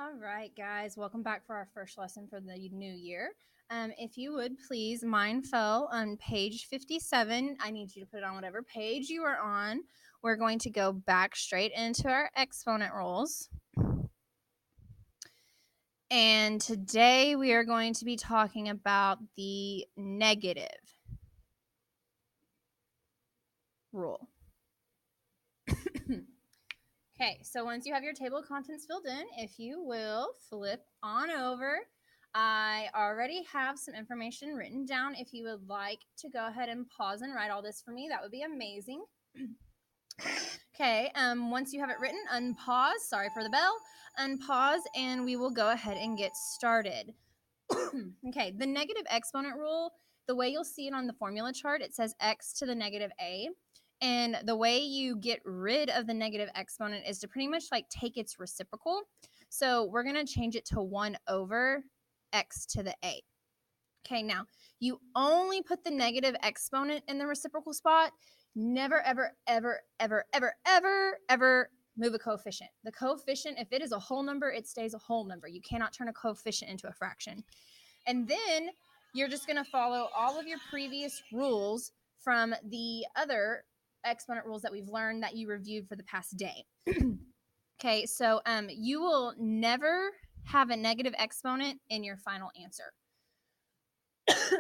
All right, guys, welcome back for our first lesson for the new year. If you would please, mine fell on page 57. I need you to put it on whatever page you are on. We're going to go back straight into our exponent rules. And today we are going to be talking about the negative rule. Okay, so once you have your table of contents filled in, if you will flip on over, I already have some information written down. If you would like to go ahead and pause and write all this for me, that would be amazing. Okay, once you have it written, unpause. Sorry for the bell. Unpause, and we will go ahead and get started. Okay, the negative exponent rule, the way you'll see it on the formula chart, it says x to the negative a. And the way you get rid of the negative exponent is to pretty much like take its reciprocal. So we're going to change it to 1 over x to the a. Okay, now you only put the negative exponent in the reciprocal spot. Never, ever, ever, ever, ever, ever, ever move a coefficient. The coefficient, if it is a whole number, it stays a whole number. You cannot turn a coefficient into a fraction. And then you're just going to follow all of your previous rules from the other exponent rules that we've learned that you reviewed for the past day. Okay, so you will never have a negative exponent in your final answer.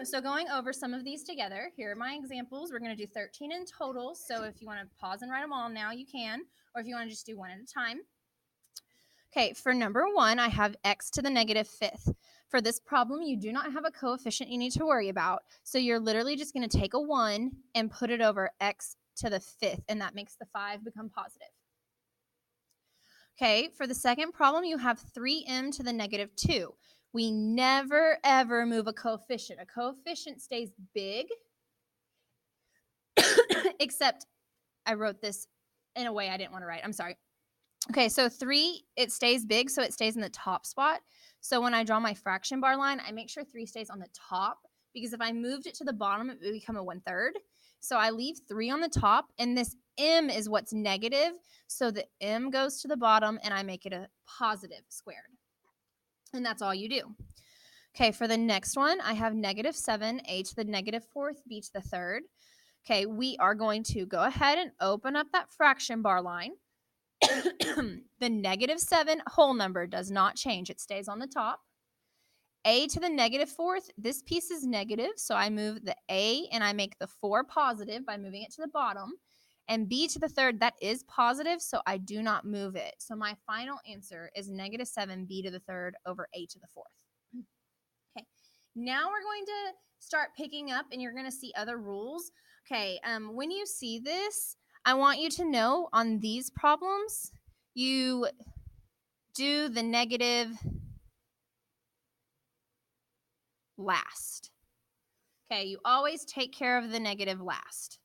So going over some of these together, here are my examples. We're going to do 13 in total. So if you want to pause and write them all now, you can. Or if you want to just do one at a time. Okay, for number 1, I have x to the negative 5th. For this problem, you do not have a coefficient you need to worry about. So you're literally just going to take a 1 and put it over x to the 5th, and that makes the 5 become positive. Okay, for the second problem, you have 3m to the negative 2. We never, ever move a coefficient. A coefficient stays big, except I wrote this in a way I didn't want to write. I'm sorry. Okay, so 3, it stays big, so it stays in the top spot. So when I draw my fraction bar line, I make sure 3 stays on the top, because if I moved it to the bottom, it would become a 1/3. So I leave 3 on the top, and this m is what's negative. So the m goes to the bottom, and I make it a positive squared. And that's all you do. Okay, for the next one, I have negative 7, a to the negative 4th, b to the 3rd. Okay, we are going to go ahead and open up that fraction bar line. The negative 7 whole number does not change. It stays on the top. A to the negative 4th, this piece is negative, so I move the a and I make the 4 positive by moving it to the bottom. And b to the 3rd, that is positive, so I do not move it. So my final answer is negative 7 b to the 3rd over a to the 4th. Okay, now we're going to start picking up, and you're going to see other rules. Okay, when you see this, I want you to know on these problems, you do the negative last. Okay, you always take care of the negative last.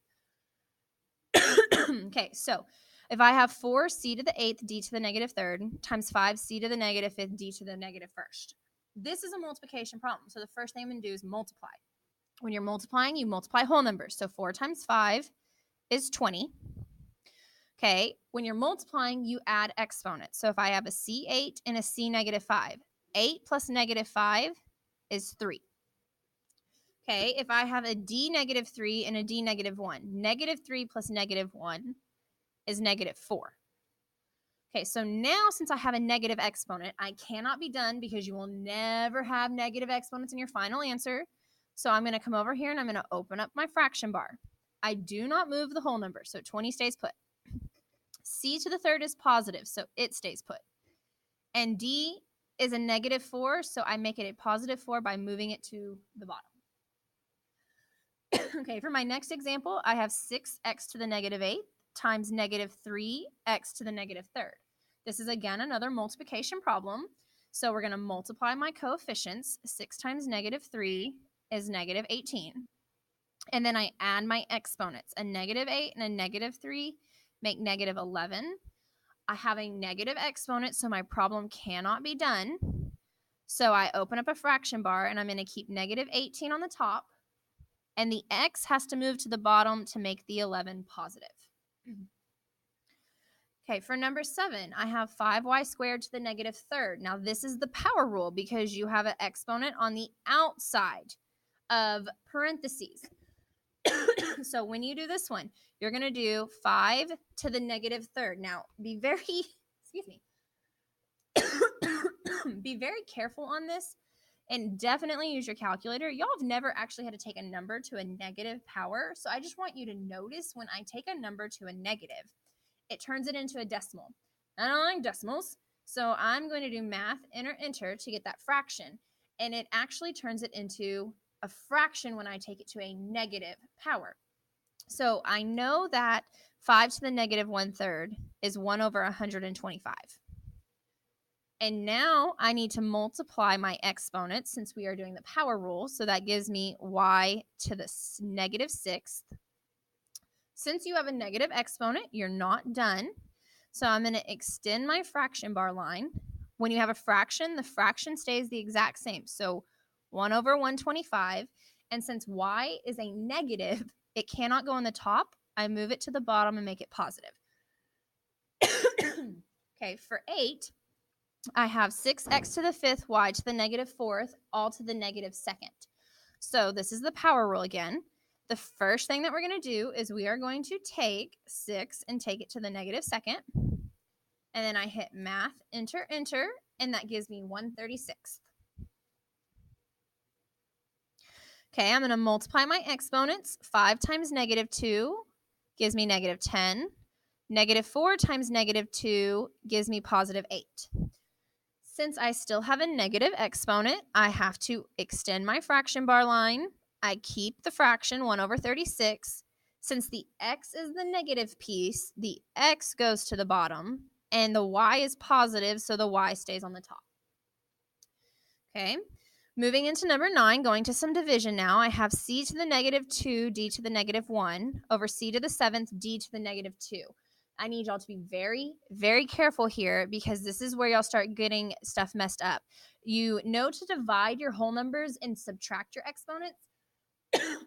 Okay, so if I have 4c to the 8th, d to the negative 3rd, times 5c to the negative 5th, d to the negative 1st. This is a multiplication problem, so the first thing I'm going to do is multiply. When you're multiplying, you multiply whole numbers. So 4 times 5 is 20. Okay, when you're multiplying, you add exponents. So if I have a c8 and a c negative 5, 8 plus negative 5 is 3. Okay, if I have a d negative 3 and a d negative 1, negative 3 plus negative 1 is negative 4. Okay, so now since I have a negative exponent, I cannot be done because you will never have negative exponents in your final answer. So I'm going to come over here and I'm going to open up my fraction bar. I do not move the whole number, so 20 stays put. C to the 3rd is positive, so it stays put. And D is a negative 4, so I make it a positive 4 by moving it to the bottom. Okay, for my next example, I have 6x to the negative 8th times negative 3x to the negative 3rd. This is, again, another multiplication problem. So we're going to multiply my coefficients. 6 times negative 3 is negative 18. And then I add my exponents. A negative 8 and a negative 3 make negative 11. I have a negative exponent, so my problem cannot be done. So I open up a fraction bar, and I'm going to keep negative 18 on the top. And the x has to move to the bottom to make the 11 positive. Okay, for number 7, I have 5y squared to the negative third. Now, this is the power rule because you have an exponent on the outside of parentheses. So when you do this one, you're going to do 5 to the negative third. Now, be very, excuse me, be very careful on this and definitely use your calculator. Y'all have never actually had to take a number to a negative power. So I just want you to notice when I take a number to a negative, it turns it into a decimal. I don't like decimals, so I'm going to do math, enter to get that fraction. And it actually turns it into a fraction when I take it to a negative power. So I know that 5 to the negative 1/3 is 1 over 125. And now I need to multiply my exponents since we are doing the power rule. So that gives me y to the negative 6th. Since you have a negative exponent, you're not done. So I'm going to extend my fraction bar line. When you have a fraction, the fraction stays the exact same. So 1 over 125. And since y is a negative, it cannot go on the top. I move it to the bottom and make it positive. Okay, for 8, I have 6x to the 5th, y to the negative 4th, all to the negative 2nd. So this is the power rule again. The first thing that we're going to do is we are going to take 6 and take it to the negative 2nd. And then I hit math, enter, and that gives me 1/36. Okay, I'm going to multiply my exponents. 5 times negative 2 gives me negative 10. Negative 4 times negative 2 gives me positive 8. Since I still have a negative exponent, I have to extend my fraction bar line. I keep the fraction 1 over 36. Since the x is the negative piece, the x goes to the bottom, and the y is positive, so the y stays on the top. Okay, moving into number 9, going to some division now. I have c to the negative 2, d to the negative 1, over c to the 7th, d to the negative 2. I need y'all to be very, very careful here because this is where y'all start getting stuff messed up. You know to divide your whole numbers and subtract your exponents.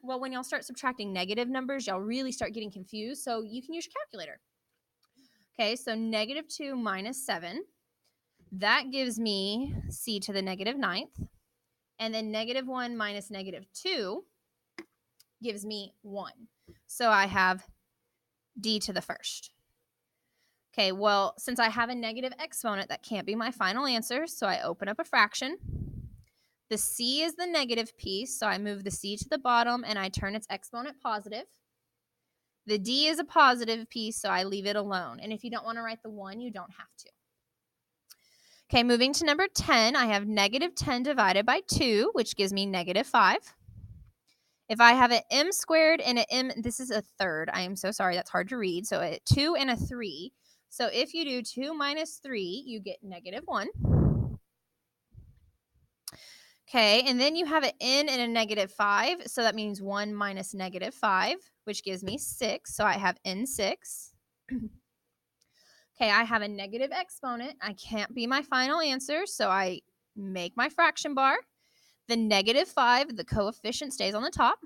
Well, when y'all start subtracting negative numbers, y'all really start getting confused. So you can use your calculator. Okay, so negative 2 minus 7. That gives me c to the negative 9th. And then negative 1 minus negative 2 gives me 1. So I have d to the 1st. Okay, well, since I have a negative exponent, that can't be my final answer, so I open up a fraction. The c is the negative piece, so I move the c to the bottom and I turn its exponent positive. The d is a positive piece, so I leave it alone. And if you don't want to write the 1, you don't have to. Okay, moving to number 10, I have negative 10 divided by 2, which gives me negative 5. If I have an m squared and an m, this is a third. I am so sorry, that's hard to read. So a 2 and a 3. So if you do 2 minus 3, you get negative 1. Okay, and then you have an n and a negative 5. So that means 1 minus negative 5, which gives me 6. So I have n6. Okay, I have a negative exponent. I can't be my final answer, so I make my fraction bar. The negative 5, the coefficient stays on the top.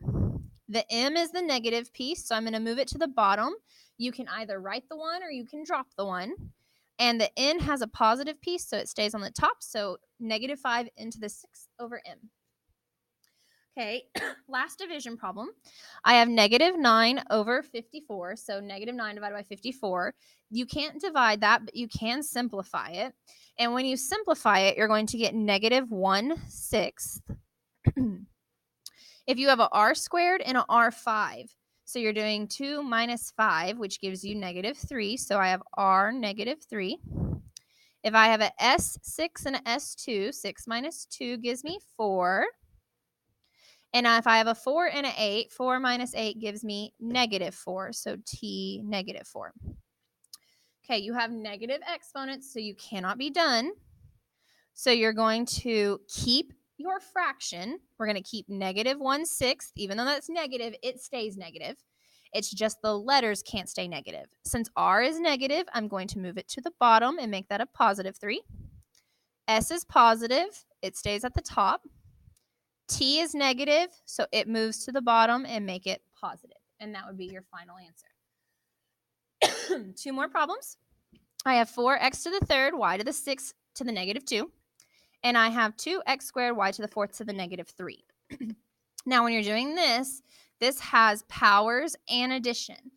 The m is the negative piece, so I'm going to move it to the bottom. You can either write the 1 or you can drop the 1. And the n has a positive piece, so it stays on the top. So negative 5 into the 6 over m. Okay, last division problem. I have negative 9 over 54, so negative 9 divided by 54. You can't divide that, but you can simplify it. And when you simplify it, you're going to get negative 1/6. If you have an r squared and an r5, so you're doing 2 minus 5, which gives you negative 3. So I have r negative 3. If I have an s6 and an s2, 6 minus 2 gives me 4. And if I have a 4 and an 8, 4 minus 8 gives me negative 4. So t negative 4. Okay, you have negative exponents, so you cannot be done. So you're going to keep your fraction. We're going to keep negative 1/6. Even though that's negative, it stays negative. It's just the letters can't stay negative. Since r is negative, I'm going to move it to the bottom and make that a positive 3. S is positive. It stays at the top. T is negative, so it moves to the bottom and make it positive. And that would be your final answer. 2 more problems. I have 4x to the third, y to the 6th to the negative 2. And I have 2x squared, y to the 4th to the negative 3. Now, when you're doing this, this has powers and addition.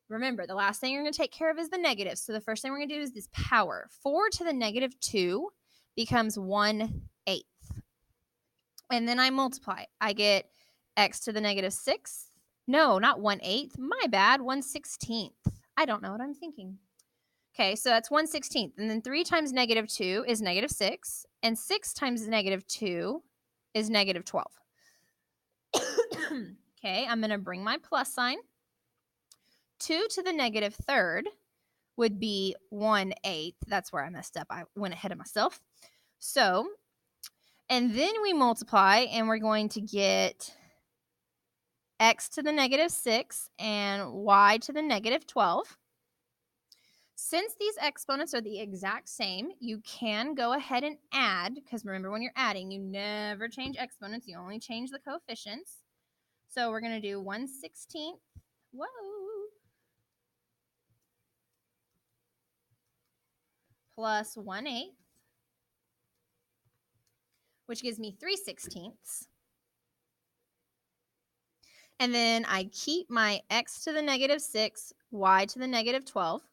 Remember, the last thing you're going to take care of is the negative. So the first thing we're going to do is this power. 4 to the negative 2 becomes 1/8. And then I multiply. I get x to the negative 6. No, not 1/8. My bad, 1/16. I don't know what I'm thinking. Okay, so that's 1/16. And then 3 times negative 2 is negative 6. And 6 times negative 2 is negative 12. Okay, I'm going to bring my plus sign. 2 to the negative third would be 1/8. That's where I messed up. I went ahead of myself. So, and then we multiply, and we're going to get x to the negative 6 and y to the negative 12. Since these exponents are the exact same, you can go ahead and add, because remember, when you're adding, you never change exponents. You only change the coefficients. So we're going to do 1/16. Whoa. Plus 1/8, which gives me 3/16. And then I keep my x to the negative 6, y to the negative 12.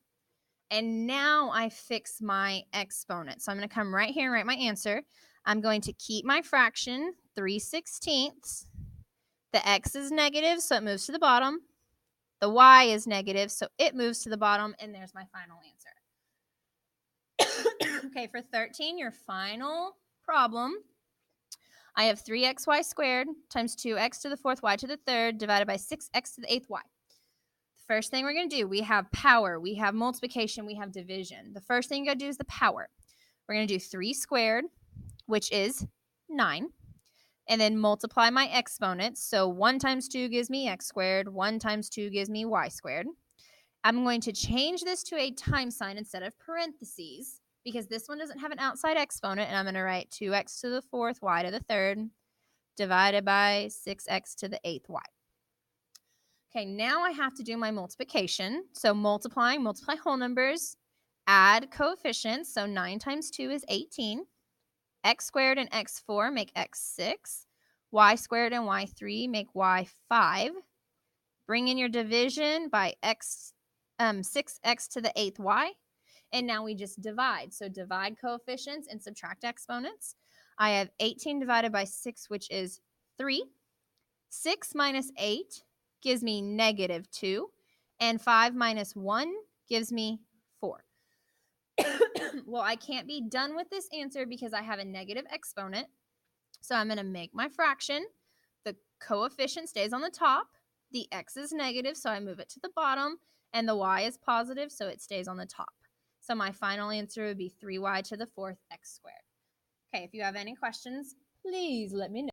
And now I fix my exponent. So I'm going to come right here and write my answer. I'm going to keep my fraction, 3/16. The x is negative, so it moves to the bottom. The y is negative, so it moves to the bottom. And there's my final answer. Okay, for 13, your final problem. I have 3xy squared times 2x to the 4th y to the 3rd divided by 6x to the 8th y. The first thing we're going to do, we have power, we have multiplication, we have division. The first thing you got to do is the power. We're going to do 3 squared, which is 9, and then multiply my exponents. So 1 times 2 gives me x squared, 1 times 2 gives me y squared. I'm going to change this to a time sign instead of parentheses, because this one doesn't have an outside exponent, and I'm going to write 2x to the 4th, y to the 3rd, divided by 6x to the 8th y. Okay, now I have to do my multiplication. So multiply whole numbers, add coefficients. So 9 times 2 is 18. X squared and x4 make x6. Y squared and y3 make y5. Bring in your division by 6x to the 8th y. And now we just divide. So divide coefficients and subtract exponents. I have 18 divided by 6, which is 3. 6 minus 8 gives me negative 2. And 5 minus 1 gives me 4. Well, I can't be done with this answer because I have a negative exponent. So I'm going to make my fraction. The coefficient stays on the top. The x is negative, so I move it to the bottom. And the y is positive, so it stays on the top. So my final answer would be 3y to the 4th x squared. Okay, if you have any questions, please let me know.